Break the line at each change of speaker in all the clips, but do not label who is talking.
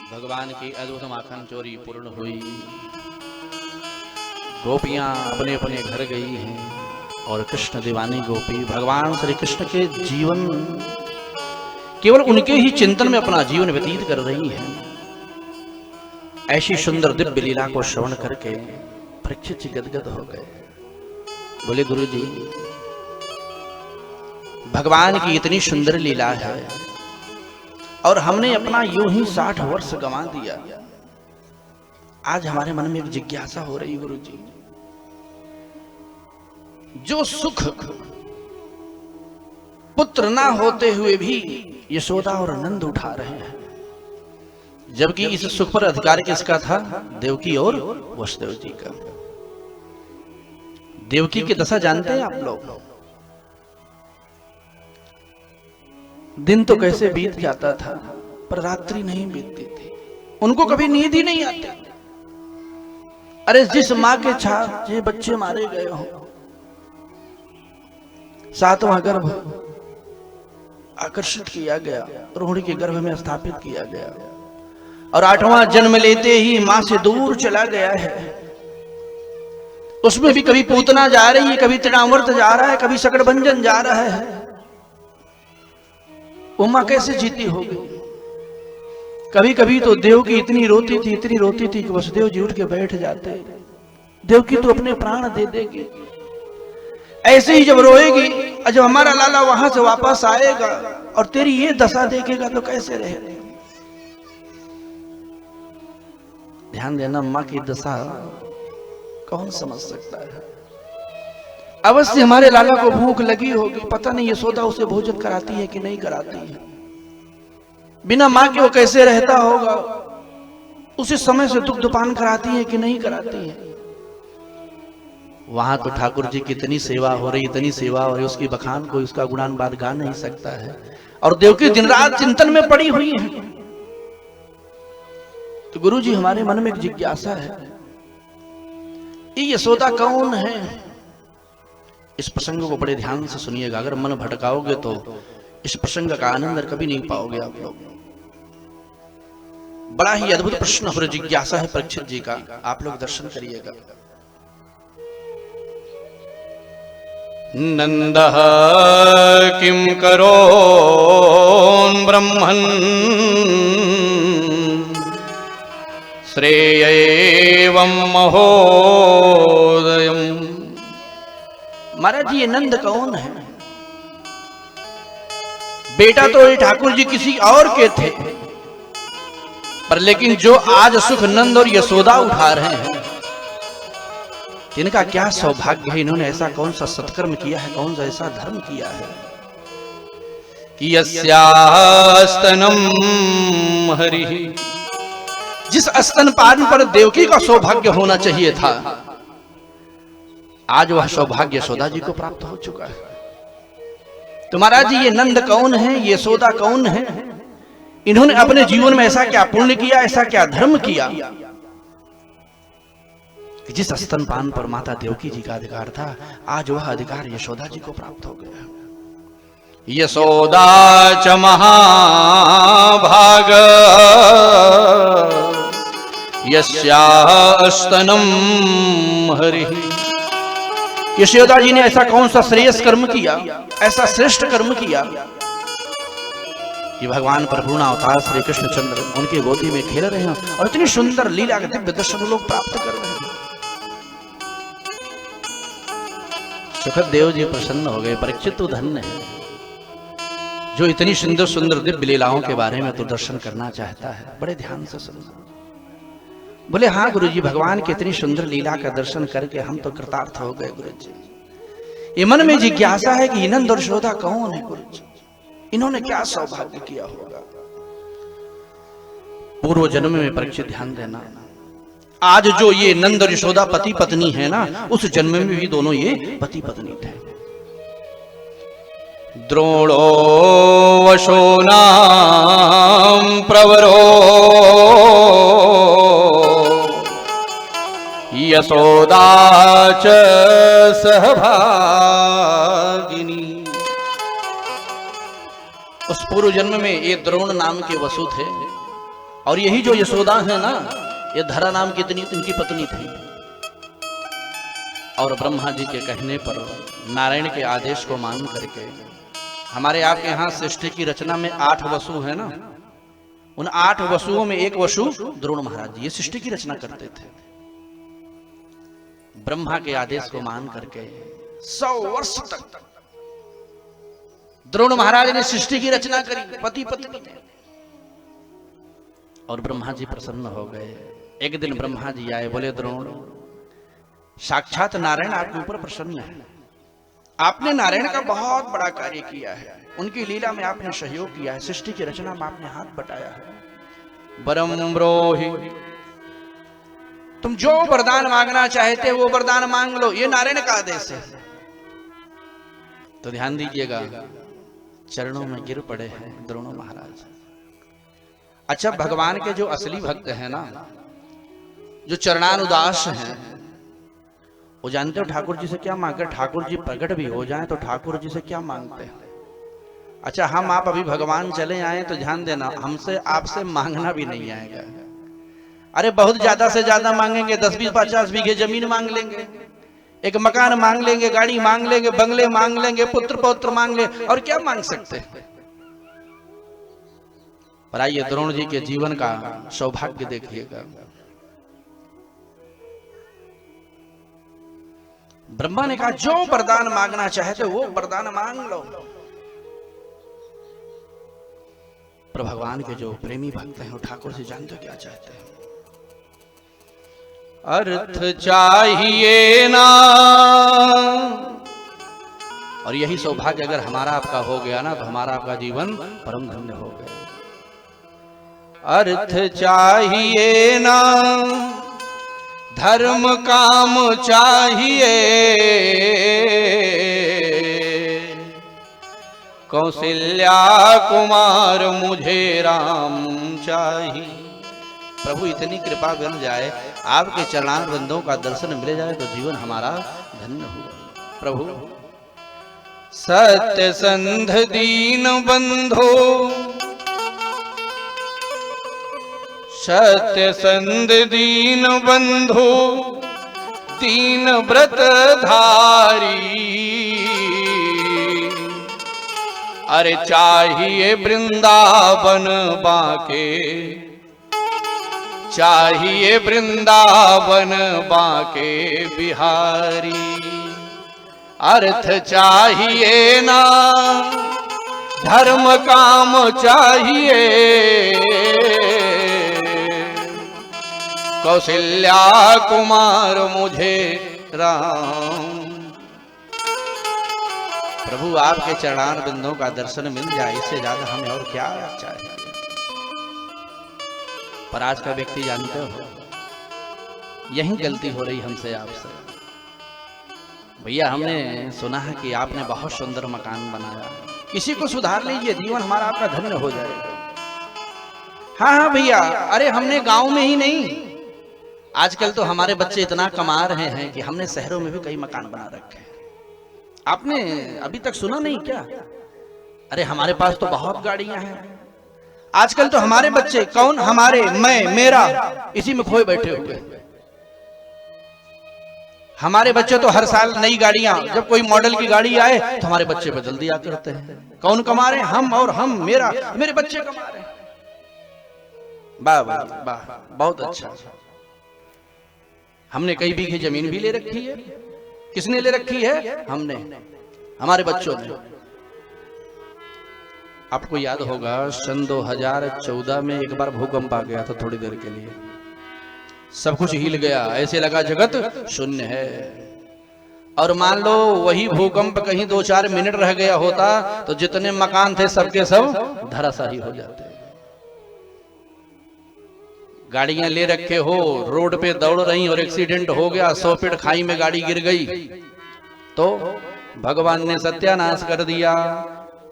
भगवान की अद्भुत माखन चोरी पूर्ण हुई। गोपियां अपने अपने घर गई हैं और कृष्ण दीवानी गोपी भगवान श्री कृष्ण के जीवन केवल उनके ही चिंतन में अपना जीवन व्यतीत कर रही हैं। ऐसी सुंदर दिव्य लीला को श्रवण करके परीक्षित जी गदगद हो गए। बोले गुरु जी, भगवान की इतनी सुंदर लीला है और हमने अपना यूं ही 60 वर्ष गंवा दिया। आज हमारे मन में एक जिज्ञासा हो रही गुरु जी, जो सुख पुत्र ना होते हुए भी यशोदा और नंद उठा रहे हैं, जबकि इस सुख पर अधिकार किसका था? देवकी और वसुदेव जी का। देवकी की दशा जानते हैं आप लोग? दिन तो कैसे बीत जाता था पर रात्रि नहीं बीतती थी, उनको कभी नींद ही नहीं आती। अरे जिस मां के छाप ये बच्चे मारे गए हो, 7वां गर्भ आकर्षित किया गया, रोहिणी के गर्भ में स्थापित किया गया और 8वां जन्म लेते ही मां से दूर चला गया है। उसमें भी कभी पूतना जा रही है, कभी तृणावर्त जा रहा है, कभी शकटभंजन जा रहा है। वो मां कैसे जीती होगी? कभी कभी तो देवकी इतनी रोती थी कि वसुदेव जी उठ के बैठ जाते। देवकी तो अपने प्राण दे देगी। ऐसे ही जब रोएगी और जब हमारा लाला वहां से वापस आएगा और तेरी ये दशा देखेगा तो कैसे रहेगा? ध्यान देना, मां की दशा कौन समझ सकता है? अवश्य हमारे लाला को भूख लगी होगी, पता नहीं यशोदा उसे भोजन कराती है कि नहीं कराती है। बिना मां के वो कैसे रहता होगा? उसे समय से दुग्धपान कराती है कि नहीं कराती है? वहां तो ठाकुर जी की इतनी सेवा हो रही, इतनी सेवा हो रही, उसकी बखान कोई उसका गुणान बाद गा नहीं सकता है। और देवकी दिन रात चिंतन में पड़ी हुई है। तो गुरु जी, हमारे मन में एक जिज्ञासा है, ये यशोदा कौन है? इस प्रसंग को बड़े ध्यान से सुनिएगा। अगर मन भटकाओगे तो इस प्रसंग का आनंद कभी नहीं पाओगे आप लोग। बड़ा ही अद्भुत प्रश्न और जिज्ञासा है परीक्षित जी का, आप लोग दर्शन करिएगा।
नंदः किं करोन् ब्रह्मन् श्रेयैवं महोदयम्।
महाराज, ये नंद कौन है? बेटा तो ये ठाकुर जी किसी और के थे, पर लेकिन जो आज सुख नंद और यशोदा उठा रहे हैं, इनका क्या सौभाग्य है? इन्होंने ऐसा कौन सा सत्कर्म किया है, कौन सा ऐसा धर्म किया है
कि यस्यास्तनं हरिः,
जिस स्तनपान पर देवकी का सौभाग्य होना चाहिए था, आज वह सौभाग्य यशोदा जी को प्राप्त हो चुका है। तो महाराज जी, ये नंद कौन है, ये यशोदा कौन है? इन्होंने अपने जीवन में ऐसा क्या पुण्य किया, ऐसा क्या धर्म किया कि जिस स्तनपान पर माता देवकी जी का अधिकार था, आज वह अधिकार यशोदा जी को प्राप्त हो गया।
यशोदा च महाभाग यस्यास्तनं हरिः।
यशोदा जी ने ऐसा कौन सा श्रेयस कर्म किया, ऐसा श्रेष्ठ कर्म किया कि भगवान पर पूर्ण अवतार श्री कृष्णचंद्र उनकी गोदी में खेल रहे हैं और इतनी सुंदर लीला के दिव्य दर्शन लोग प्राप्त कर रहे हैं। सुखद देव जी प्रसन्न हो गए। परीक्षित तो धन्य है जो इतनी सुंदर सुंदर दिव्य लीलाओं के बारे में तो दर्शन करना चाहता है। बड़े ध्यान से सुनो। बोले, हाँ गुरु जी, भगवान की इतनी सुंदर लीला का दर्शन करके हम तो कृतार्थ हो गए गुरु जी। ये मन में जिज्ञासा है कि नंद और यशोदा कौन है गुरु जी? इन्होंने क्या सौभाग्य किया होगा? पूर्व जन्म में परीक्षित ध्यान देना, आज जो ये नंद और यशोदा पति पत्नी है ना, उस जन्म में भी दोनों ये पति पत्नी थे।
द्रोणो वशोनां प्रवरो यशोदा च सहभागिनी।
उस पूर्व जन्म में ये द्रोण नाम के वसु थे और यही जो यशोदा है ना, ये धरा नाम की इनकी पत्नी थी। और ब्रह्मा जी के कहने पर नारायण के आदेश को मान करके, हमारे आपके यहाँ सृष्टि की रचना में 8 वसु है ना, उन 8 वसुओं में एक वसु द्रोण महाराज जी ये सृष्टि की रचना करते थे। ब्रह्मा के आदेश को मान करके 100 वर्ष तक द्रोण महाराज ने सृष्टि की रचना करी, पति पत्नी ने। और ब्रह्मा जी प्रसन्न हो गए। एक दिन ब्रह्मा जी आए, बोले द्रोण, साक्षात नारायण आपके ऊपर प्रसन्न है। आपने नारायण का बहुत बड़ा कार्य किया है, उनकी लीला में आपने सहयोग किया है, सृष्टि की रचना में आपने हाथ बटाया है। बरम ब्रोहि, तुम जो वरदान मांगना चाहते हो वो वरदान मांग लो, ये नारायण का आदेश है। तो ध्यान दीजिएगा, चरणों में गिर पड़े हैं द्रोण महाराज। अच्छा, भगवान के जो असली भक्त हैं ना, जो चरणानुदास हैं, वो जानते हो ठाकुर जी से क्या मांगते? ठाकुर जी प्रकट भी हो जाएं तो ठाकुर जी से क्या मांगते हैं? अच्छा, हम आप अभी भगवान चले आए तो ध्यान देना, हमसे आपसे मांगना भी नहीं आएगा। अरे बहुत ज्यादा से ज्यादा मांगेंगे, 10 20 50 बीघे जमीन मांग लेंगे, एक मकान मांग लेंगे, गाड़ी मांग लेंगे, बंगले मांग लेंगे, पुत्र पौत्र मांग ले, और क्या मांग सकते हैं? पर आइए द्रोण जी के जीवन का सौभाग्य देखिएगा। ब्रह्मा ने कहा जो वरदान मांगना चाहते वो वरदान मांग लो। पर भगवान के जो प्रेमी भक्त हैं वो ठाकुर से जानते क्या चाहते हैं?
अर्थ चाहिए ना।
और यही सौभाग्य अगर हमारा आपका हो गया ना, तो हमारा आपका जीवन परम धन्य हो गया।
अर्थ चाहिए ना, धर्म काम चाहिए, कौशल्या कुमार मुझे राम चाहिए।
प्रभु इतनी कृपा बन जाए, आपके चरणार बंदों का दर्शन मिल जाए तो जीवन हमारा धन्य हुआ। प्रभु
सत्य संध दीन बंधो, सत्य संध दीन बंधो, दीन व्रत धारी। अरे चाहिए वृंदावन बाके, चाहिए वृंदावन बाके बिहारी। अर्थ चाहिए ना, धर्म काम चाहिए, कौशल्या कुमार मुझे राम।
प्रभु आपके चरणार बिंदों का दर्शन मिल जाए, इससे ज्यादा हमें और क्या चाहिए? पर आज का व्यक्ति जानते हो, यही गलती हो रही हमसे आपसे। भैया हमने सुना है कि आपने बहुत सुंदर मकान बनाया, किसी को सुधार लीजिए, जीवन हमारा आपका धन्य हो जाएगा। हाँ हाँ भैया, अरे हमने गांव में ही नहीं, आजकल तो हमारे बच्चे इतना कमा रहे हैं कि हमने शहरों में भी कई मकान बना रखे हैं। आपने अभी तक सुना नहीं क्या? अरे हमारे पास तो बहुत गाड़ियां हैं। आजकल तो हमारे बच्चे, कौन हमारे, मैं, मेरा, इसी में खोए बैठे हुए। हमारे बच्चे तो हर साल नई गाड़ियां, जब कोई मॉडल की गाड़ी आए तो हमारे बच्चे बदल दिया करते हैं। कौन कमा रहे हैं? हम, और हम, मेरा, मेरे बच्चे कमा रहे हैं। वाह वाह वाह, बहुत अच्छा। हमने कई बीघे जमीन भी ले रखी है। किसने ले रखी है? हमने, हमारे बच्चों ने। आपको याद होगा सन 2014 में एक बार भूकंप आ गया था, थोड़ी देर के लिए सब कुछ हिल गया, ऐसे लगा जगत शून्य है। और मान लो वही भूकंप कहीं 2-4 मिनट रह गया होता तो जितने मकान थे सबके सब धराशायी हो जाते। गाड़ियां ले रखे हो, रोड पे दौड़ रही और एक्सीडेंट हो गया, 100 फीट खाई में गाड़ी गिर गई तो भगवान ने सत्यानाश कर दिया।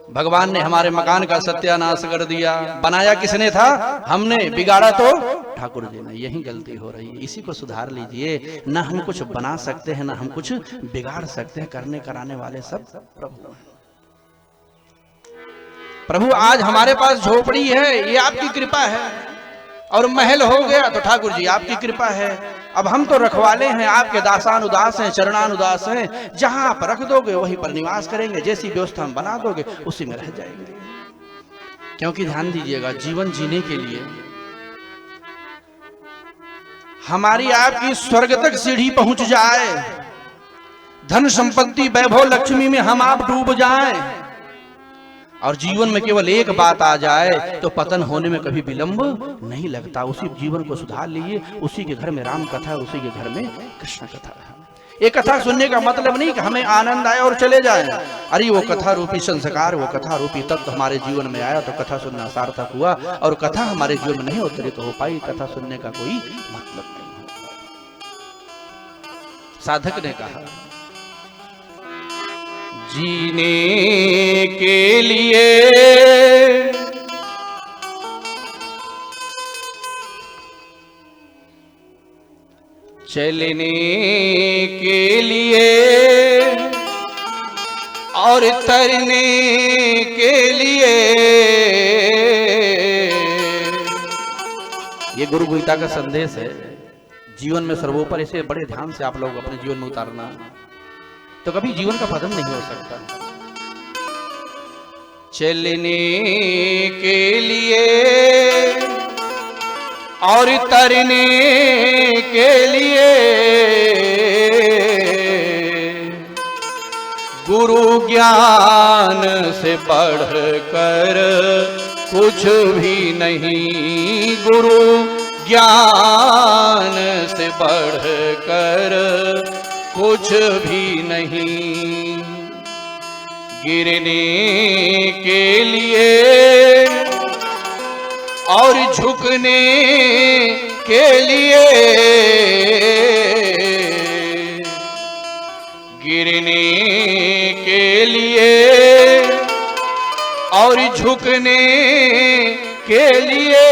भगवान ने हमारे मकान का सत्यानाश कर दिया। बनाया किसने था? हमने। बिगाड़ा तो ठाकुर जी ने। यही गलती हो रही है, इसी को सुधार लीजिए। ना हम कुछ बना सकते हैं, ना हम कुछ बिगाड़ सकते हैं। करने कराने वाले सब प्रभु। प्रभु आज हमारे पास झोपड़ी है, ये आपकी कृपा है। और महल हो गया तो ठाकुर जी आपकी कृपा है, अब हम तो रखवाले हैं, आपके दासान उदास हैं, चरणानुदास हैं, जहां आप रख दोगे वहीं पर निवास करेंगे, जैसी व्यवस्था हम बना दोगे उसी में रह जाएंगे। क्योंकि ध्यान दीजिएगा, जीवन जीने के लिए हमारी आपकी स्वर्ग तक सीढ़ी पहुंच जाए, धन संपत्ति वैभव लक्ष्मी में हम आप डूब जाएं, और जीवन में केवल एक बात आ जाए तो पतन होने में कभी विलंब नहीं लगता। उसी जीवन को सुधार लीजिए, उसी के घर में राम कथा, उसी के घर में कृष्ण कथा है। ये कथा सुनने का मतलब नहीं कि हमें आनंद आए और चले जाएं। अरे वो कथा रूपी संस्कार, वो कथा रूपी तत्व हमारे जीवन में आया तो कथा सुनना सार्थक हुआ, और कथा हमारे जीवन में नहीं अवतरित हो पाई, कथा सुनने का कोई मतलब नहीं होता। साधक ने कहा,
जीने के लिए चलने के लिए और तरने के लिए,
ये गुरु गीता का संदेश है। जीवन में सर्वोपरि इसे बड़े ध्यान से आप लोग अपने जीवन में उतारना, तो कभी जीवन का पतन नहीं हो सकता।
चलने के लिए और तरने के लिए गुरु ज्ञान से बढ़कर कुछ भी नहीं, गुरु ज्ञान से बढ़कर कुछ भी नहीं। गिरने के लिए और झुकने के लिए, गिरने के लिए और झुकने के लिए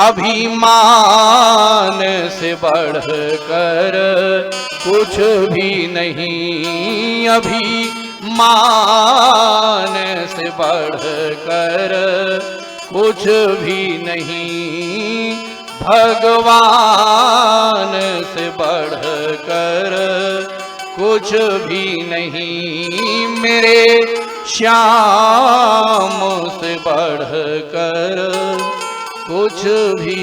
अभिमान से बढ़कर कुछ भी नहीं, अभिमान से बढ़कर कुछ भी नहीं, भगवान से बढ़कर कुछ भी नहीं, मेरे श्याम से बढ़कर कुछ भी।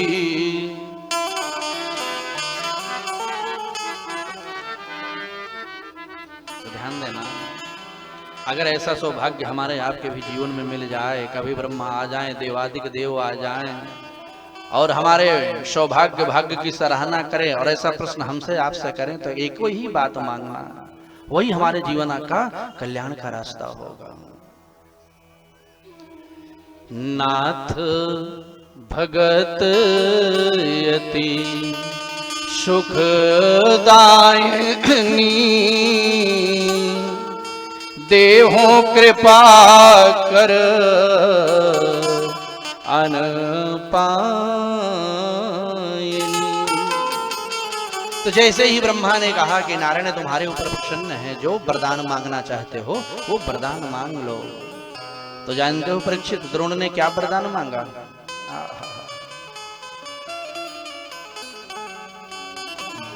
तो ध्यान देना, अगर ऐसा सौभाग्य हमारे आपके भी जीवन में मिल जाए, कभी ब्रह्मा आ जाएं, देवादिक देव आ जाएं और हमारे सौभाग्य भाग्य की सराहना करें और ऐसा प्रश्न हमसे आपसे करें, तो एक ही बात मांगना, वही हमारे जीवन का कल्याण का रास्ता होगा।
नाथ भगत यति सुखदायिनी, देहो कृपा कर अनपायिनी।
तो जैसे ही ब्रह्मा ने कहा कि नारायण तुम्हारे ऊपर प्रसन्न है, जो वरदान मांगना चाहते हो वो वरदान मांग लो, तो जानते हो परीक्षित द्रोण ने क्या वरदान मांगा?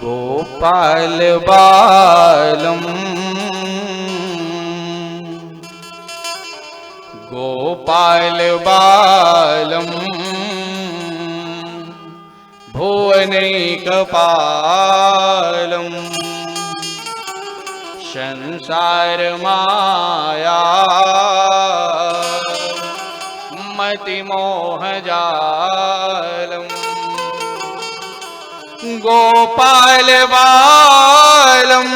गोपाल बालम, गोपाल बालम भुवनैकपालम, संसार माया मति मोह जालम, गोपाल बालम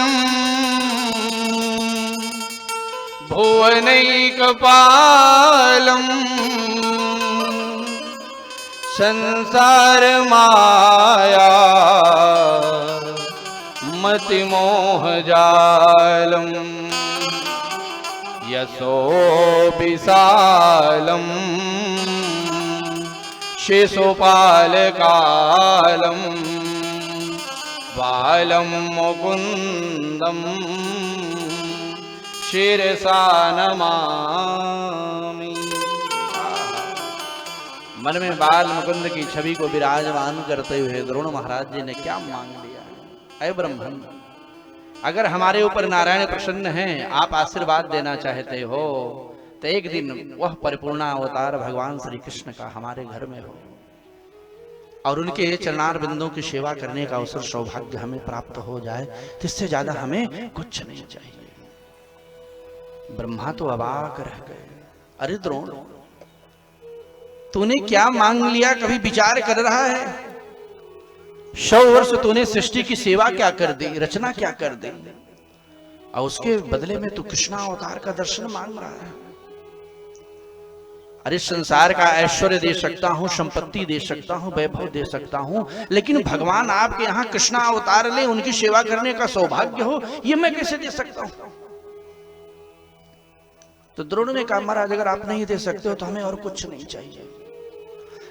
भुवनैकपालम, संसार माया मति मोह जालम, यशो विशालम शिशुपालकालम, बालम मुकुंदम शिरसा नमामि।
मन में बाल मुकुंद की छवि को विराजमान करते हुए द्रोण महाराज जी ने क्या मांग लिया। अय ब्रह्मन, अगर हमारे ऊपर नारायण प्रसन्न हैं, आप आशीर्वाद देना चाहते हो तो एक दिन वह परिपूर्ण अवतार भगवान श्री कृष्ण का हमारे घर में हो और उनके चरणार बिंदों की सेवा करने का अवसर सौभाग्य हमें प्राप्त हो जाए, तो इससे ज्यादा हमें कुछ नहीं चाहिए। ब्रह्मा तो अबाक रह गए। अरे द्रोण, तूने क्या मांग लिया, कभी विचार कर रहा है? 100 वर्ष तूने सृष्टि की सेवा क्या कर दी, रचना क्या कर दी, और उसके बदले में तू कृष्णा अवतार का दर्शन मांग रहा है। अरे संसार का ऐश्वर्य दे सकता हूं, संपत्ति दे सकता हूं, वैभव दे सकता हूं, लेकिन भगवान आपके यहां कृष्णा अवतार ले, उनकी सेवा करने का सौभाग्य हो, यह मैं कैसे दे सकता हूं? तो द्रोण ने कहा, महाराज अगर आप नहीं दे सकते हो तो हमें और कुछ नहीं चाहिए,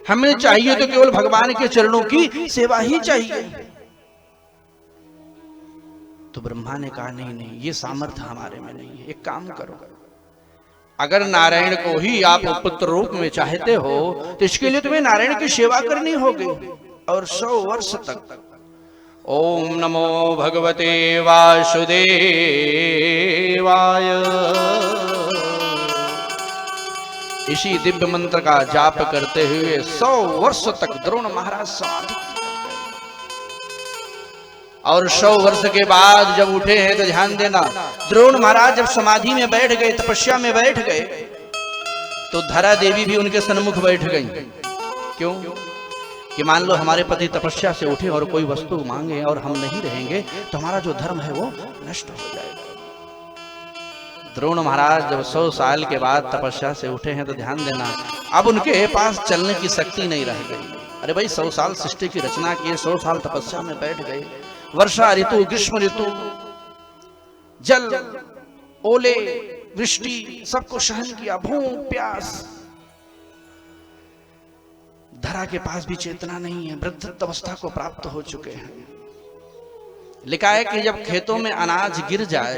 हमें चाहिए तो केवल भगवान के चरणों की सेवा ही चाहिए। तो ब्रह्मा ने कहा, नहीं नहीं, ये सामर्थ्य हमारे में नहीं है। एक काम करो, अगर नारायण को ही आप पुत्र रूप में चाहते हो तो इसके लिए तुम्हें नारायण की सेवा करनी होगी और 100 वर्ष तक।
ओम नमो भगवते वासुदेवाय।
इसी दिव्य मंत्र का जाप करते हुए 100 वर्ष तक द्रोण महाराज समाधि, और 100 वर्ष के बाद जब उठे हैं तो ध्यान देना, द्रोण महाराज जब समाधि में बैठ गए, तपस्या में बैठ गए, तो धरा देवी भी उनके सन्मुख बैठ गई। क्यों? कि मान लो हमारे पति तपस्या से उठे और कोई वस्तु मांगे और हम नहीं रहेंगे तो हमारा जो धर्म है वो नष्ट हो जाएगा। द्रोण महाराज जब 100 साल के बाद तपस्या से उठे हैं तो ध्यान देना, अब उनके पास चलने की शक्ति नहीं रह गई। अरे भाई, 100 साल सृष्टि की रचना की, 100 साल तपस्या में बैठ गए, वर्षा ऋतु, ग्रीष्म ऋतु, जल, ओले, वृष्टि, सबको सहन किया, भूख प्यास, धरा के पास भी चेतना नहीं है, वृद्ध अवस्था को प्राप्त हो चुके हैं। लिखा है कि जब खेतों में अनाज गिर जाए,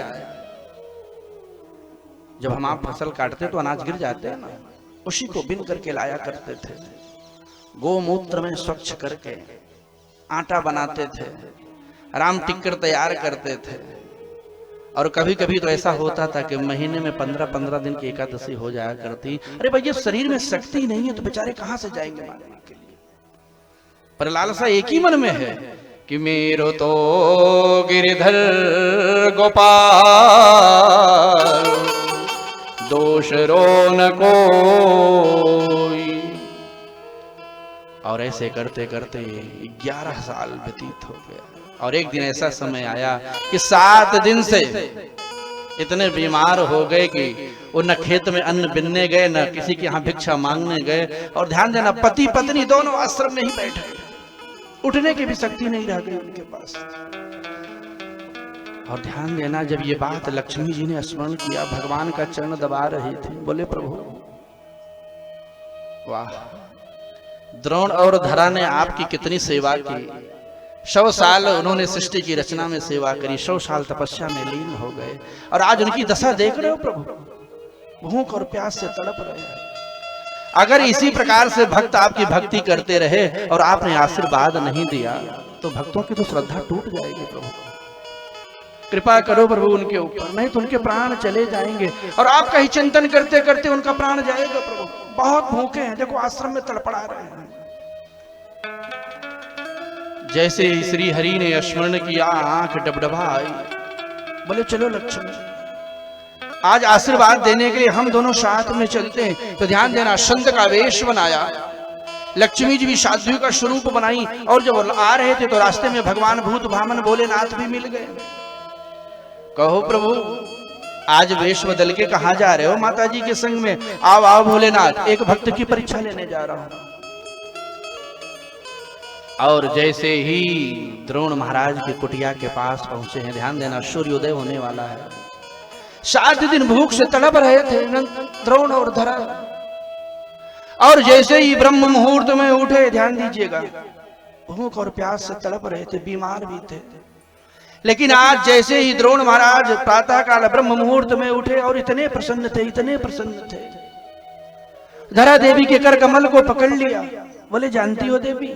जब हम आप फसल काटते तो अनाज गिर जाते हैं ना, उसी को बिन करके लाया करते थे, गोमूत्र में स्वच्छ करके आटा बनाते थे, राम टिक्कर तैयार करते थे। और कभी कभी तो ऐसा होता था कि महीने में 15-15 दिन की एकादशी हो जाया करती। अरे भैया, शरीर में शक्ति नहीं है तो बेचारे कहां से जाएंगे मांगने के लिए? पर लालसा एक ही मन में है
कि मेरो तो गिरिधर गोपाल, दोष रो न कोई।
और ऐसे करते करते 11 साल व्यतीत हो गया, और एक दिन ऐसा समय आया कि 7 दिन से इतने बीमार हो गए कि वो न खेत में अन्न बिनने गए, न किसी के यहाँ भिक्षा मांगने गए। और ध्यान देना, पति पत्नी दोनों आश्रम में ही बैठे, उठने की भी शक्ति नहीं रह गई उनके पास। और ध्यान देना, जब ये बात लक्ष्मी जी ने स्मरण किया, भगवान का चरण दबा रही थी, बोले प्रभु वाह, द्रोण और धरा ने आपकी कितनी सेवा की। 100 साल उन्होंने सृष्टि की रचना में सेवा करी, 100 साल तपस्या में लीन हो गए, और आज उनकी दशा देख रहे हो प्रभु, भूख और प्यास से तड़प रहे हैं। अगर इसी प्रकार से भक्त आपकी भक्ति करते रहे और आपने आशीर्वाद नहीं दिया तो भक्तों की तो श्रद्धा टूट जाएगी। प्रभु कृपा करो प्रभु उनके ऊपर, नहीं तो उनके प्राण चले जाएंगे, और आपका ही चिंतन करते करते उनका प्राण जाएगा। प्रभु बहुत भूखे हैं, देखो आश्रम में तड़पड़ा रहे हैं। जैसे ही श्री हरि ने स्मरण किया, आंख डबडबाई, बोले चलो लक्ष्मी, आज आशीर्वाद देने के लिए हम दोनों साथ में चलते हैं। तो ध्यान देना, संत का वेश बनाया, लक्ष्मी जी भी साध्वी का स्वरूप बनाई, और जब आ रहे थे तो रास्ते में भगवान भूत भामन भोलेनाथ भी मिल गए। कहो प्रभु, आज वेश बदल के कहां जा रहे हो? माता जी के संग में। आओ आओ भोलेनाथ, एक भक्त की परीक्षा लेने जा रहा हूं। और जैसे ही द्रोण महाराज की कुटिया के पास पहुंचे हैं, ध्यान देना, सूर्योदय होने वाला है। 7 दिन भूख से तड़प रहे थे द्रोण और धरा, और जैसे ही ब्रह्म मुहूर्त में उठे, ध्यान दीजिएगा, भूख और प्यास से तड़प रहे थे, बीमार भी थे, लेकिन आज जैसे ही द्रोण महाराज प्रातः काल ब्रह्म मुहूर्त में उठे और इतने प्रसन्न थे, इतने प्रसन्न थे। धरा देवी के कर कमल को पकड़ लिया, बोले जानती हो देवी,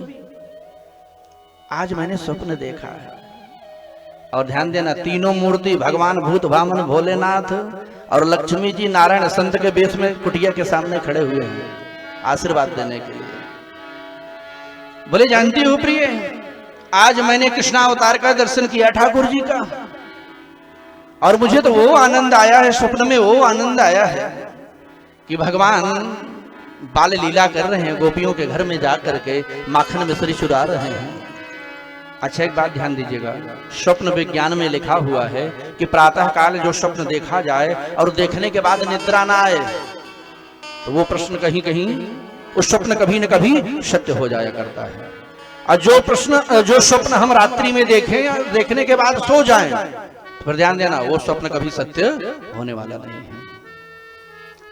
आज मैंने स्वप्न देखा है। और ध्यान देना, तीनों मूर्ति भगवान भूत भामन भोलेनाथ और लक्ष्मी जी नारायण संत के बेस में कुटिया के सामने खड़े हुए हैं आशीर्वाद देने के लिए। बोले जानती हो प्रिय, आज मैंने कृष्णावतार का दर्शन किया ठाकुर जी का, और मुझे तो वो आनंद आया है, स्वप्न में वो आनंद आया है कि भगवान बाल लीला कर रहे हैं, गोपियों के घर में जाकर के माखन मिश्री चुरा रहे हैं। अच्छा एक बात ध्यान दीजिएगा, स्वप्न विज्ञान में लिखा हुआ है कि प्रातः काल जो स्वप्न देखा जाए और देखने के बाद निद्रा ना आए, तो वो प्रश्न कहीं कहीं उस स्वप्न कभी न कभी सत्य हो जाया करता है। और जो स्वप्न हम रात्रि में देखें, देखने के बाद सो जाएं, तो फिर ध्यान देना वो स्वप्न कभी सत्य होने वाला नहीं है।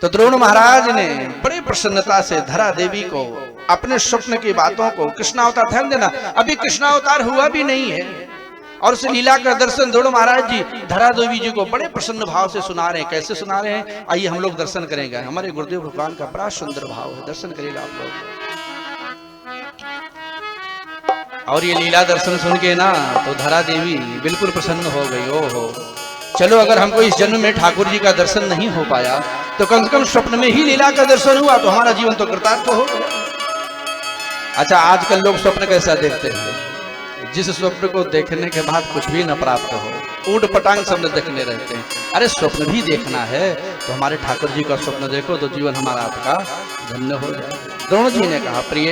तो द्रोण महाराज ने बड़ी प्रसन्नता से धरा देवी को अपने स्वप्न की बातों को, कृष्णावतार, ध्यान देना अभी कृष्णावतार हुआ भी नहीं है, और उस लीला का दर्शन द्रोण महाराज जी धरा देवी जी को बड़े प्रसन्न भाव से सुना रहे हैं। कैसे सुना रहे हैं, आइए हम लोग दर्शन करेंगे। हमारे गुरुदेव भगवान का बड़ा सुंदर भाव है, दर्शन करिएगा आप लोग। और ये लीला दर्शन सुन के ना तो धरा देवी बिल्कुल प्रसन्न हो गई। ओहो, चलो अगर हमको इस जन्म में ठाकुर जी का दर्शन नहीं हो पाया तो कम से कम स्वप्न में ही लीला का दर्शन हुआ तो हमारा जीवन तो कृतार्थ हो गया। अच्छा, आजकल लोग स्वप्न कैसा देखते हैं, जिस स्वप्न को देखने के बाद कुछ भी न प्राप्त हो, ऊट पटांग स्वप्न देखने रहते हैं। अरे स्वप्न भी देखना है तो हमारे ठाकुर जी का स्वप्न देखो तो जीवन हमारा आपका धन्य हो जाए। द्रोण जी ने कहा, प्रिय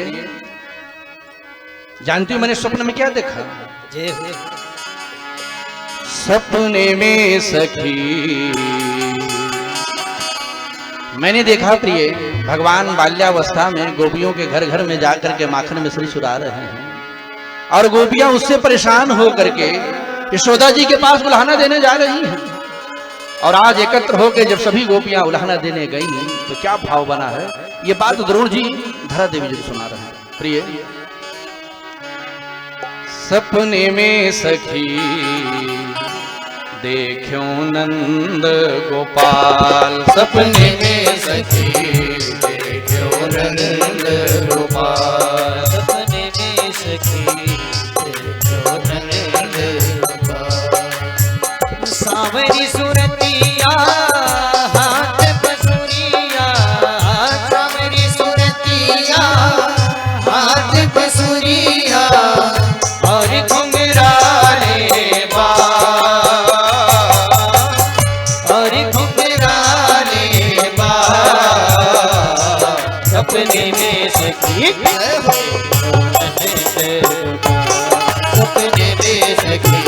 जानती हूं मैंने स्वप्न में क्या देखा?
सपने में सखी
मैंने देखा प्रिय, भगवान बाल्यावस्था में गोपियों के घर घर में जाकर के माखन मिश्री चुरा रहे हैं, और गोपियां उससे परेशान होकर के यशोदा जी के पास उल्हाना देने जा रही हैं। और आज एकत्र होकर जब सभी गोपियां उल्हाना देने गई तो क्या भाव बना है, ये बात द्रोण जी धरा देवी जी सुना रहे हैं। प्रिय,
सपने में सखी देखो नंद गोपाल, सपने में सखी देखो नंद गोपाल, सपने में सखी देखो नंद गोपाल। सावरी सुरतिया हाथ बसुरिया, सावरी सुरतिया हाथ बसुरिया, और घुंघराले बाल, और घुंघराले बाल, सपने में सखी सपने में सखी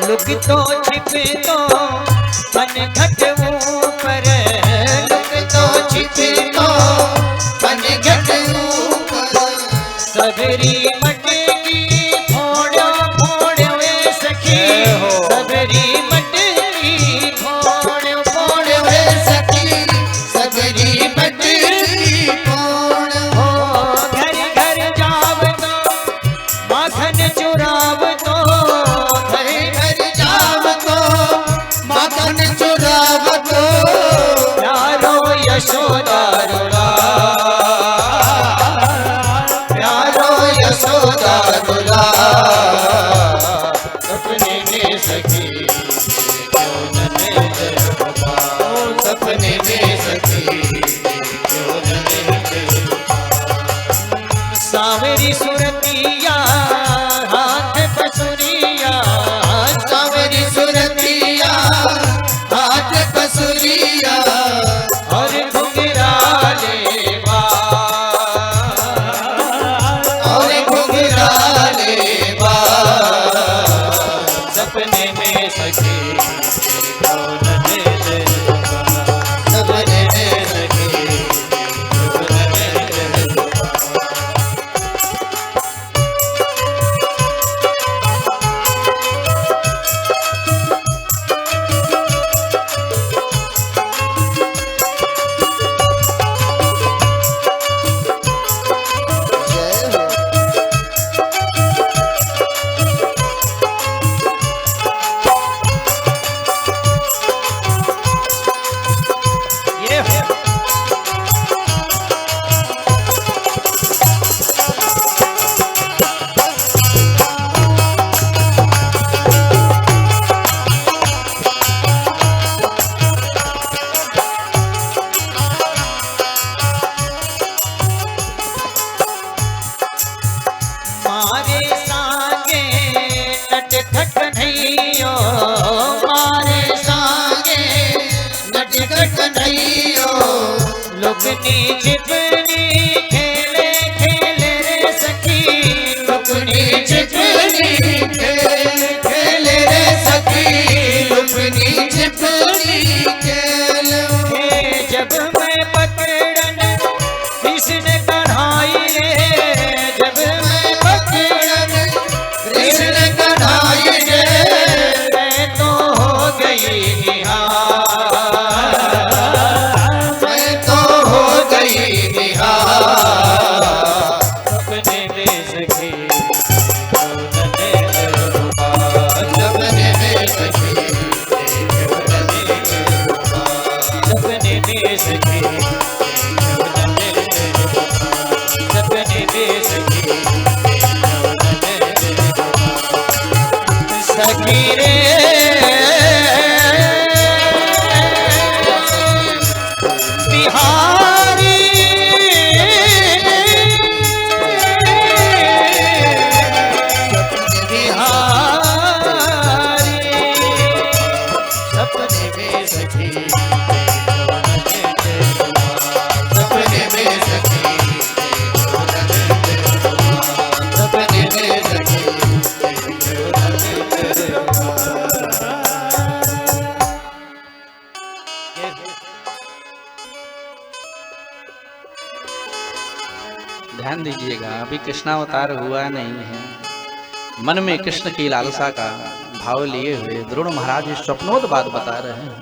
लुक तो छिपे तो मन घट ऊपर, लुक तो छिपे तो मन घट ऊपर, सबरी मटकी फोड़ो फोड़ो वे सखी, सबरी मटकी फोड़ो फोड़ो वे सखी, सबरी मटकी फोड़ो। घर घर जाव तो माखन चुराव तो, घर घर जाव तो माखन चुराव तो, प्यारो यशोदा रुला, प्यारो यशोदा रुला, सपने में सखी क्यों न मिले बाबा, सपने में सखी क्यों न मिले, सावरी सुरतिया हाथ पसुरिया, सावरी सुरतिया हाथ पसुरिया, और घुंघराले बाल, और घुंघराले बाल, सपने में सखी क्यों न मिले बाबा, सपने में सखी क्यों न मिले बाबा। मारे सांगे नटखट नैयो, मारे सांगे नटखट नैयो, लुकनी छिपनी खेले खेले रे सखी, लुकनी छिपनी खेले खेले रे सखी, लुकनी छिपनी खेले, जब मैं पकड़न कृष्ण कन्हाई रे, जब मैं पकड़न कृष्ण कन्हाई रे, मैं तो हो गई निहार, मैं तो हो गई निहार, सपने में सखी क्यों न मिले बाबा, सपने में सखी क्यों न मिले बाबा, सपने में सखी क्यों न मिले बाबा, सपने में सखी क्यों न मिले बाबा, सखी रे बिहारी, बिहारी, सपने में सखी क्यों न मिले बाबा, सपने में सखी क्यों न मिले बाबा, सपने में सखी क्यों न मिले बाबा।
ध्यान दीजिएगा, अभी कृष्णावतार हुआ नहीं है, मन में कृष्ण की लालसा का भाव लिए हुए द्रोण महाराज इस स्वप्नोद बात बता रहे हैं।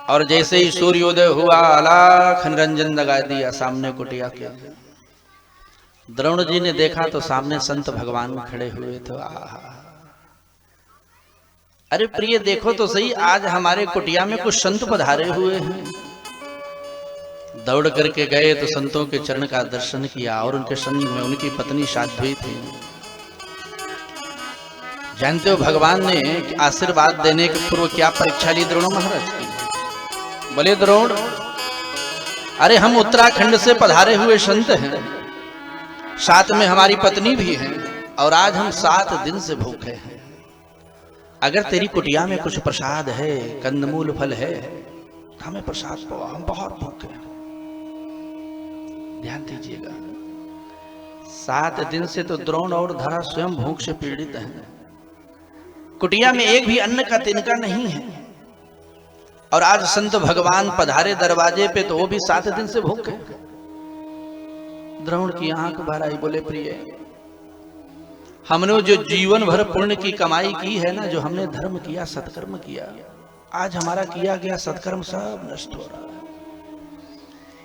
और जैसे ही सूर्योदय हुआ, अलाख निरंजन लगा दिया सामने कुटिया के। द्रोण जी ने देखा तो सामने संत भगवान खड़े हुए थे। अरे प्रिय, देखो तो सही, आज हमारे कुटिया में कुछ संत पधारे हुए हैं। दौड़ करके गए तो संतों के चरण का दर्शन किया और उनके संग में उनकी पत्नी साध्वी थी। जानते हो भगवान ने आशीर्वाद देने के पूर्व क्या परीक्षा ली द्रोण महाराज की? बोले द्रोण, अरे हम उत्तराखंड से पधारे हुए संत हैं, साथ में हमारी पत्नी भी है, और आज हम 7 दिन से भूखे हैं। अगर तेरी कुटिया में कुछ प्रसाद है, कंदमूल फल है, हमें प्रसाद पाओ, हम बहुत भूखे हैं। ध्यान दीजिएगा, 7 दिन से तो द्रोण और धरा स्वयं भूख से पीड़ित हैं। कुटिया में एक भी अन्न का तिनका नहीं है। और आज संत भगवान पधारे दरवाजे पे तो वो भी 7 दिन से भूखे। द्रोण की आंख भर आई, बोले प्रिय, हमने जो जीवन भर पुण्य की कमाई की है ना, जो हमने धर्म किया, सत्कर्म किया, आज हमारा किया गया सत्कर्म सब नष्ट हो रहा है।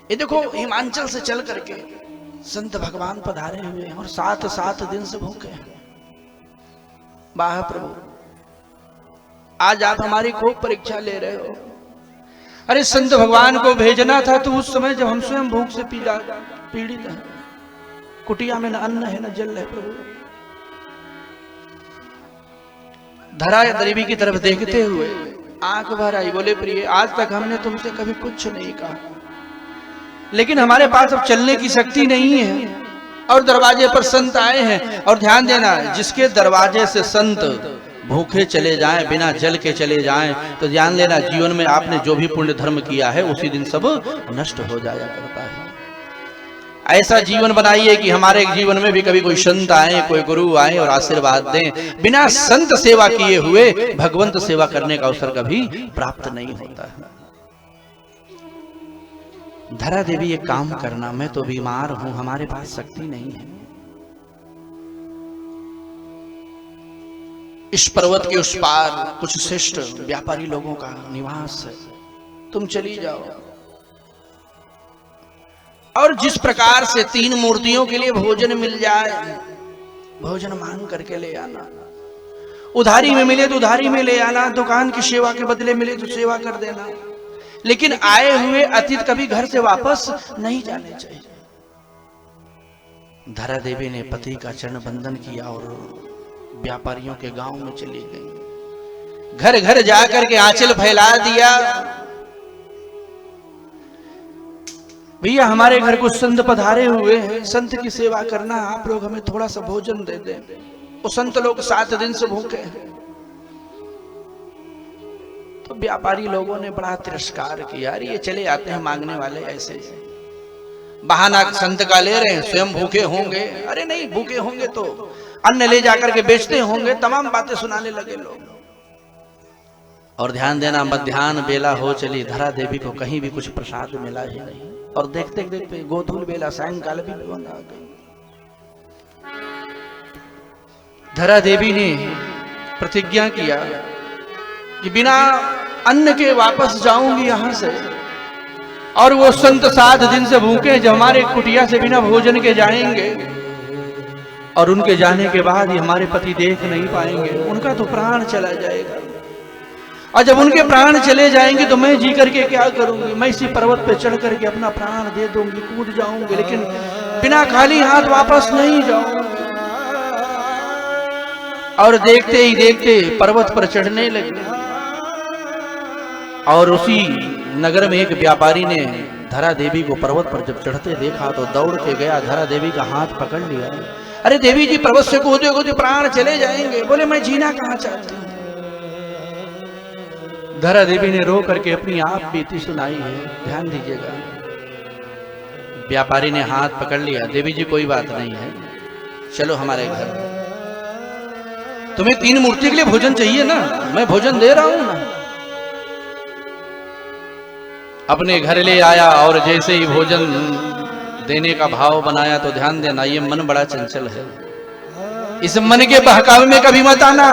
ये देखो, हिमाचल से चल करके संत भगवान पधारे हुए हैं और 7 दिन से भूखे हैं। वाह प्रभु, आज आप हमारी खूब परीक्षा ले रहे हो। अरे संत भगवान को भेजना था तो उस समय जब हम स्वयं भूख से पीड़ित हैं, कुटिया में न अन्न है न जल है। प्रभु धरा देवी की तरफ देखते हुए आंख भर आई, बोले प्रिय, आज तक हमने तुमसे कभी कुछ नहीं कहा, लेकिन हमारे पास अब चलने की शक्ति नहीं है और दरवाजे पर संत आए हैं। और ध्यान देना, जिसके दरवाजे से संत भूखे चले जाएं, बिना जल के चले जाएं, तो ध्यान लेना जीवन में आपने जो भी पुण्य धर्म किया है उसी दिन सब नष्ट हो जाया करता है। ऐसा जीवन बनाइए कि हमारे जीवन में भी कभी कोई संत आए, कोई गुरु आए और आशीर्वाद दें। बिना संत सेवा किए हुए भगवंत सेवा करने का अवसर कभी प्राप्त नहीं होता है। धरा देवी, एक काम करना, मैं तो बीमार हूं, हमारे पास शक्ति नहीं है। इस पर्वत के उस पार कुछ श्रेष्ठ व्यापारी लोगों का निवास है, तुम चली जाओ और जिस प्रकार से 3 मूर्तियों के लिए भोजन मिल जाए, भोजन मांग करके ले आना। उधारी में मिले तो उधारी में ले आना, दुकान की सेवा के बदले मिले तो सेवा कर देना, लेकिन आए हुए अतिथि कभी घर से वापस नहीं जाने चाहिए। धरा देवी ने पति का चरण बंदन किया और व्यापारियों के गांव में चली गई। घर घर जाकर के आंचल फैला दिया, भैया हमारे घर कुछ संत पधारे हुए हैं, संत की सेवा करना, आप लोग हमें थोड़ा सा भोजन दे दें। वो संत लोग 7 दिन से भूखे हैं। तो व्यापारी लोगों ने बड़ा तिरस्कार किया, अरे ये चले आते हैं मांगने वाले, ऐसे बहाना संत का ले रहे हैं, स्वयं भूखे होंगे। अरे नहीं, भूखे होंगे तो अन्न ले जाकर के बेचते होंगे, तमाम बातें सुनाने लगे लोग। और ध्यान देना, मध्याह्न बेला हो चली, धरा देवी को कहीं भी कुछ प्रसाद मिला ही नहीं। और देखते देखते गोधूल बेला, सायंकाल भी आ गई। धरा देवी ने प्रतिज्ञा किया कि बिना अन्न के वापस जाऊंगी यहां से। और वो संत 7 दिन से भूखे जो हमारे कुटिया से बिना भोजन के जाएंगे, और उनके जाने के बाद ही हमारे पति देख नहीं पाएंगे, उनका तो प्राण चला जाएगा। और जब उनके प्राण चले जाएंगे तो मैं जी करके क्या करूंगी? मैं इसी पर्वत पे चढ़ करके अपना प्राण दे दूंगी, कूद जाऊंगी, लेकिन बिना खाली हाथ वापस नहीं जाऊंगी। और देखते ही देखते पर्वत पर चढ़ने लगे। और उसी नगर में एक व्यापारी ने धरा देवी को पर्वत पर जब चढ़ते देखा तो दौड़ के गया, धरा देवी का हाथ पकड़ लिया। अरे देवी जी, पर्वत से कूदे कूदे प्राण चले जाएंगे। बोले मैं जीना कहाँ चाहती हूँ। धरा देवी ने रो करके अपनी आप बीती सुनाई है, ध्यान दीजिएगा। व्यापारी ने हाथ पकड़ लिया, देवी जी कोई बात नहीं है, चलो हमारे घर। तुम्हें 3 मूर्ति के लिए भोजन चाहिए ना, मैं भोजन दे रहा हूं ना। अपने घर ले आया और जैसे ही भोजन देने का भाव बनाया तो ध्यान देना, ये मन बड़ा चंचल है। इस मन के बहकावे में कभी मत आना,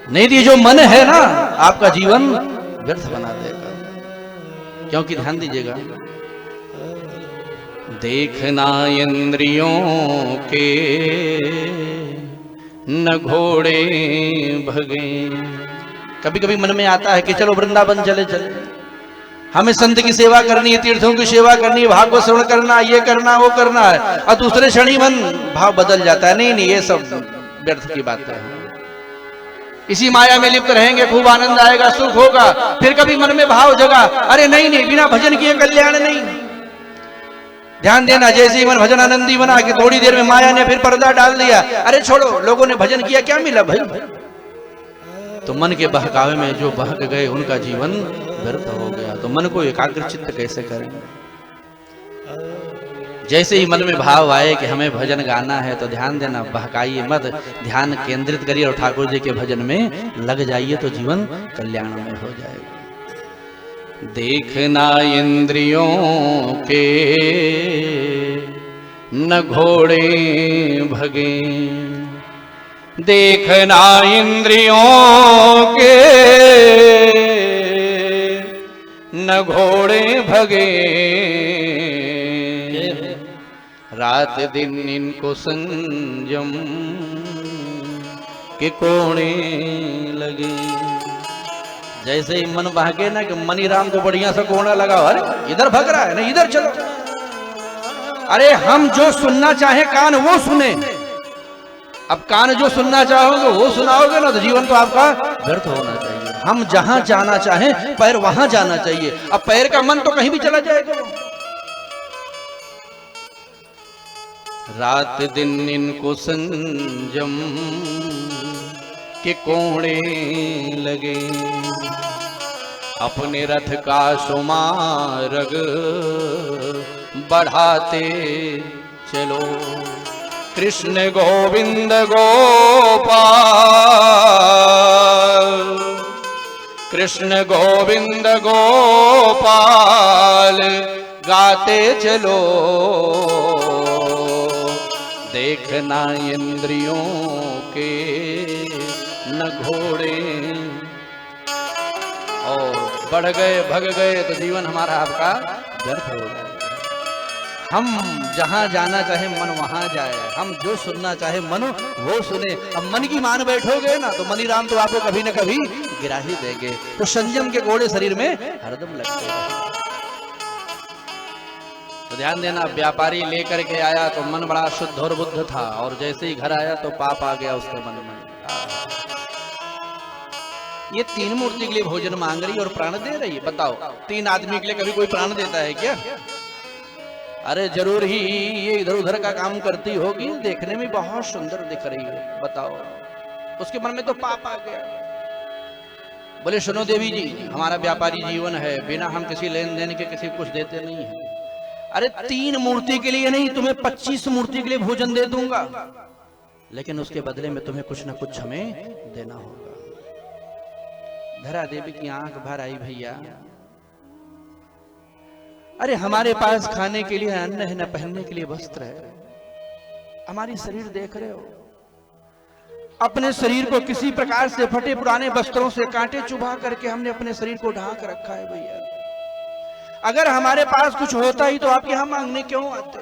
नहीं तो जो मन है ना आपका जीवन व्यर्थ बना देगा। क्योंकि ध्यान दीजिएगा, देखना इंद्रियों के न घोड़े भगे। कभी कभी मन में आता है कि चलो वृंदावन चले चले, हमें संत की सेवा करनी है, तीर्थों की सेवा करनी है, भागवत श्रवण करना, ये करना वो करना है, और दूसरे क्षण ही मन भाव बदल जाता है। नहीं नहीं, ये सब व्यर्थ की बातें हैं। इसी माया में लिप्त रहेंगे, खूब आनंद आएगा, सुख होगा, फिर कभी मन में भाव जगा, अरे नहीं नहीं, बिना भजन किए कल्याण नहीं। ध्यान देना, जैसे ही मन भजन आनंदी बना कि थोड़ी देर में माया ने फिर पर्दा डाल दिया, अरे छोड़ो, लोगों ने भजन किया, क्या मिला भाई? तो मन के बहकावे में जो बहक गए उनका जीवन व्यर्थ हो गया। तो मन को एकाग्र चित्त कैसे करें? जैसे ही मन में भाव आए कि हमें भजन गाना है तो ध्यान देना, बहकाइए मत, ध्यान केंद्रित करिए और ठाकुर जी के भजन में लग जाइए तो जीवन कल्याणमय हो जाएगा। देखना इंद्रियों के न घोड़े भगे, देखना इंद्रियों के न घोड़े भगे, रात दिन इनको संयम के कोणे लगे। जैसे ही मन भागे ना कि मनीराम को बढ़िया सा कोना लगा, अरे इधर भग रहा है ना, इधर चलो। अरे हम जो सुनना चाहे कान वो सुने। अब कान जो सुनना चाहोगे वो सुनाओगे ना तो जीवन तो आपका व्यर्थ होना चाहिए। हम जहां जाना चाहें पैर वहां जाना चाहिए। अब पैर का मन तो कहीं भी चला जाएगा। रात दिन इनको संयम के कोड़े लगे, अपने रथ का सुमार्ग बढ़ाते चलो। कृष्ण गोविंद गोपाल, कृष्ण गोविंद गोपाल गाते चलो। देखना इंद्रियों के न घोड़े, और बढ़ गए भग गए तो जीवन हमारा आपका व्यर्थ हो गया। हम जहां जाना चाहे मन वहां जाए, हम जो सुनना चाहे मन वो सुने। अब मन की मान बैठोगे ना तो मनीराम तो आपको कभी न कभी गिरा ही देंगे। तो संयम के घोड़े शरीर में हरदम लगते हैं। तो ध्यान देना, व्यापारी लेकर के आया तो मन बड़ा शुद्ध और बुद्ध था, और जैसे ही घर आया तो पाप आ गया उसके मन में। ये तीन मूर्ति के लिए भोजन मांग रही और प्राण दे रही है। बताओ, तीन आदमी के लिए कभी कोई प्राण देता है क्या? अरे जरूर ही ये इधर उधर का काम करती होगी, देखने में बहुत सुंदर दिख रही है। बताओ, उसके मन में तो पाप आ गया। बोले सुनो देवी जी, हमारा व्यापारी जीवन है, बिना हम किसी लेन देन के किसी कुछ देते नहीं है। अरे तीन मूर्ति के लिए नहीं, तुम्हें 25 मूर्ति के लिए भोजन दे दूंगा, लेकिन उसके बदले में तुम्हें कुछ ना कुछ हमें देना होगा। धरा देवी की आंख भर आई, भैया अरे हमारे पास खाने के लिए अन्न है, न पहनने के लिए वस्त्र है। हमारी शरीर देख रहे हो, अपने शरीर को किसी प्रकार से फटे पुराने वस्त्रों से कांटे चुभा करके हमने अपने शरीर को ढांक रखा है। भैया अगर हमारे पास कुछ होता ही तो आप यहां मांगने क्यों आते?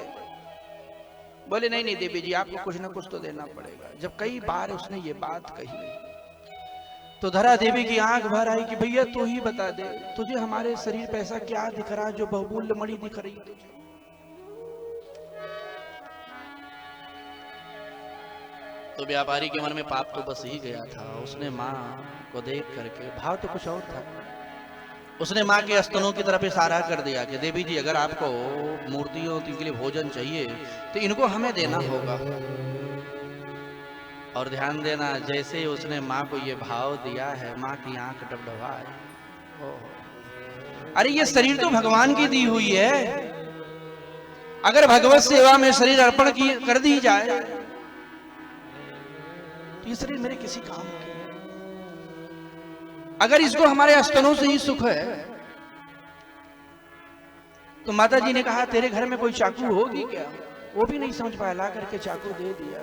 बोले नहीं नहीं देवी जी, आपको कुछ ना कुछ तो देना पड़ेगा। जब कई बार उसने ये बात कही तो धरा देवी की आंख भर आई कि भैया तू ही बता दे, तुझे हमारे शरीर पे ऐसा क्या दिख रहा है जो बहुमूल्य मणि दिख रही तुझे? तो व्यापारी के मन में पाप तो बस ही गया था। उसने माँ को देख करके, भाव तो कुछ और था, उसने माँ के स्तनों की तरफ इशारा कर दिया कि देवी जी अगर आपको मूर्तियों के लिए भोजन चाहिए तो इनको हमें देना होगा। और ध्यान देना, जैसे ही उसने माँ को ये भाव दिया है, माँ की आंख डबडबा आई। अरे ये शरीर तो भगवान की दी हुई है, अगर भगवत सेवा में शरीर अर्पण कर दी जाए तो ये शरीर मेरे किसी काम की। अगर इसको हमारे स्तनों से ही सुख है तो माता जी ने कहा तेरे घर में कोई चाकू होगी क्या? वो भी नहीं समझ पाया, ला करके चाकू दे दिया।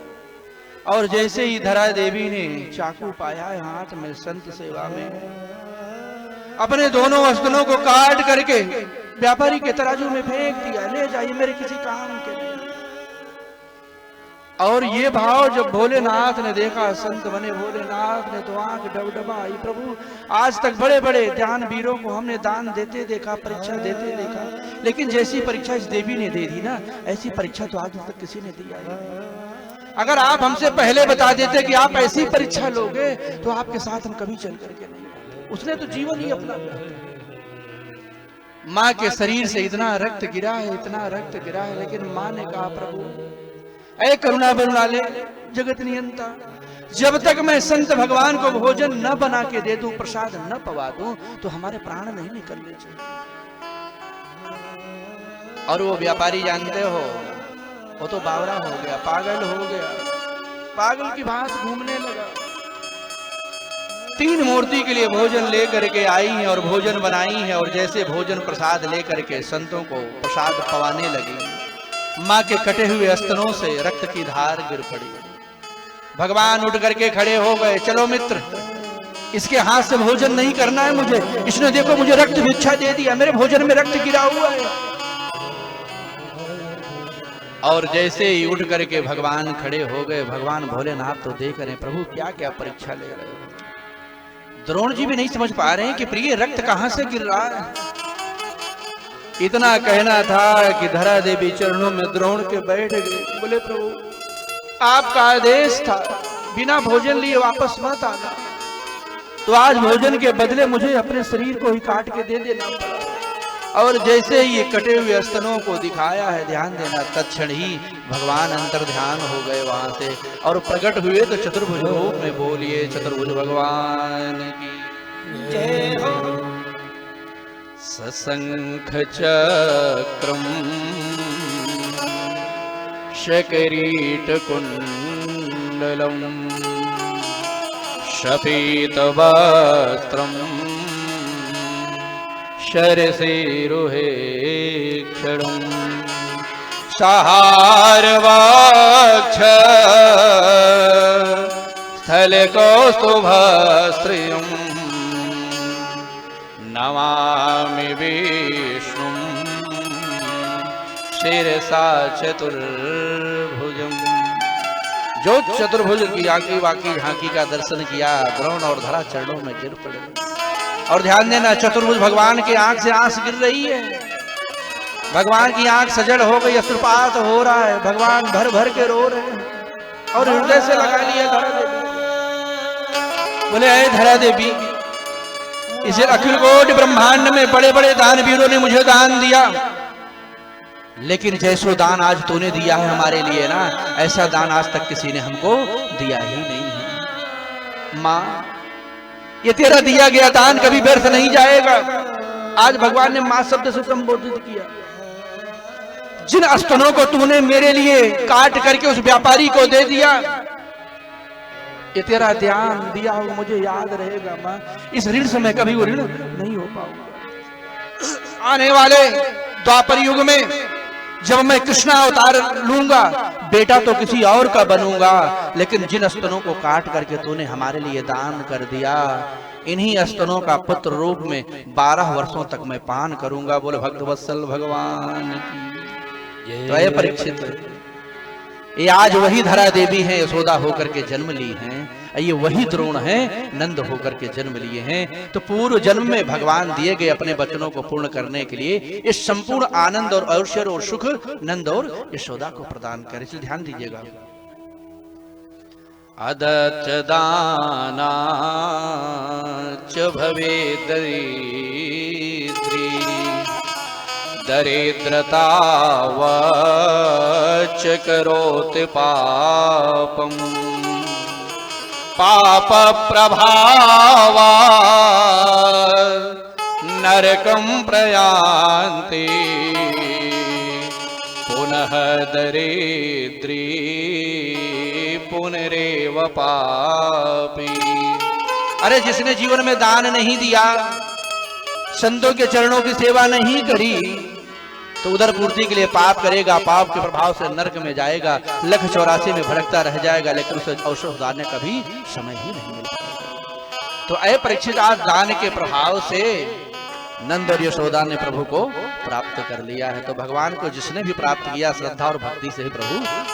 और जैसे ही धरा देवी ने चाकू पाया हाथ में, संत सेवा में अपने दोनों स्तनों को काट करके व्यापारी के तराजू में फेंक दिया, ले जाइए मेरे किसी काम के नहीं। और ये भाव जब भोलेनाथ ने देखा, संत बने भोलेनाथ ने तो आंख डबडबाई। प्रभु आज तक बड़े बड़े ध्यान वीरों को हमने दान देते देखा, परीक्षा देते देखा, लेकिन जैसी परीक्षा इस देवी ने दे दी ना, ऐसी परीक्षा तो आज तक किसी ने दिया नहीं। अगर आप हमसे पहले बता देते कि आप ऐसी परीक्षा लोगे तो आपके साथ हम कभी चल करके नहीं। उसने तो जीवन ही अपना, माँ के शरीर से इतना रक्त गिरा है, इतना रक्त गिरा है, लेकिन माँ ने कहा प्रभु ऐ करुणा बरुणाले जगत नियंता, जब तक मैं संत भगवान को भोजन न बना के दे दूं, प्रसाद न पवा दूं, तो हमारे प्राण नहीं निकलने चाहिए। और वो व्यापारी जानते हो वो तो बावरा हो गया, पागल हो गया, पागल की भांति घूमने लगा। 3 मूर्ति के लिए भोजन लेकर के आई है और भोजन बनाई है, और जैसे भोजन प्रसाद लेकर के संतों को प्रसाद पवाने लगी, मां के कटे हुए स्तनों से रक्त की धार गिर पड़ी। भगवान उठ करके खड़े हो गए, चलो मित्र, इसके हाथ से भोजन नहीं करना है मुझे, इसने देखो मुझे रक्त भिक्षा दे दिया, मेरे भोजन में रक्त गिरा हुआ है। और जैसे ही उठ करके भगवान खड़े हो गए, भगवान भोलेनाथ तो देख रहे प्रभु क्या क्या परीक्षा ले रहे हो। द्रोण जी भी नहीं समझ पा रहे हैं कि प्रिय रक्त कहां से गिर रहा है। इतना कहना था कि धरा देवी चरणों में द्रोण के बैठ गए, बोले प्रभु आपका आदेश था बिना भोजन लिए वापस मत आना, तो आज भोजन के बदले मुझे अपने शरीर को ही काट के दे देना पड़ा। और जैसे ही ये कटे हुए स्तनों को दिखाया है, ध्यान देना, तत्क्षण ही भगवान अंतर ध्यान हो गए वहां से और प्रकट हुए तो चतुर्भुज रूप में बोलिए चतुर्भुज भगवान की जय हो। सशंख चक्रम शकरीट कुंडलम शपीत वस्त्रम शरसिरुहे क्षणम सहारवक्ष स्थल कौस्तुभस्त्रियं नमामि विष्णुं शिरसा चतुर्भुजम्। जो चतुर्भुज की आंकी वाकी झांकी का दर्शन किया, द्रोण और धरा चरणों में गिर पड़े। और ध्यान देना, चतुर्भुज भगवान की आंख से आंस गिर रही है, भगवान की आंख सजड़ हो गई, अश्रुपात हो रहा है, भगवान भर भर के रो रहे हैं और हृदय से लगा लिया धरा देवी। बोले अरे धरा देवी, इसे अखिल कोटि ब्रह्मांड में बड़े बड़े दानवीरों ने मुझे दान दिया, लेकिन जैसो दान आज तूने दिया है हमारे लिए ना, ऐसा दान आज तक किसी ने हमको दिया ही नहीं है। माँ, ये तेरा दिया गया दान कभी व्यर्थ नहीं जाएगा। आज भगवान ने मां शब्द से संबोधित किया। जिन स्तनों को तूने मेरे लिए काट करके उस व्यापारी को दे दिया, ये तेरा ध्यान दिया हो मुझे याद रहेगा मां। इस ऋण से मैं कभी वो ऋण नहीं हो पाऊंगा। आने वाले द्वापर युग में जब मैं कृष्णा अवतार लूंगा, बेटा तो किसी और का बनूंगा, लेकिन जिन स्तनों को काट करके तूने हमारे लिए दान कर दिया, इन्हीं स्तनों का पुत्र रूप में 12 वर्षों तक मैं पान करूंगा। बोले भक्तवत्सल भगवान की। तो ये परीक्षित, ये आज वही धरा देवी है, यशोदा होकर के जन्म ली हैं, ये वही द्रोण है, नंद होकर के जन्म लिए हैं। तो पूर्व जन्म में भगवान दिए गए अपने वचनों को पूर्ण करने के लिए इस संपूर्ण आनंद और ऐश्वर्य और सुख नंद और यशोदा को प्रदान करे। इसलिए ध्यान दीजिएगा। अदच दानाच भवे दरिद्री दरिद्रतावच करोति पापम् पाप प्रभावा नरकं प्रयान्ति पुनः दरिद्री पुनरेव पापी। अरे जिसने जीवन में दान नहीं दिया, संतों के चरणों की सेवा नहीं करी, तो उधर पूर्ति के लिए पाप करेगा, पाप के प्रभाव से नरक में जाएगा, लख 84 में भटकता रह जाएगा, लेकिन उसे अवसर उतारने का भी समय ही नहीं मिल पाएगा। तो ऐ परीक्षित, आज दान के प्रभाव से नंद और यशोदा ने प्रभु को प्राप्त कर लिया है। तो भगवान को जिसने भी प्राप्त किया, श्रद्धा और भक्ति से ही प्रभु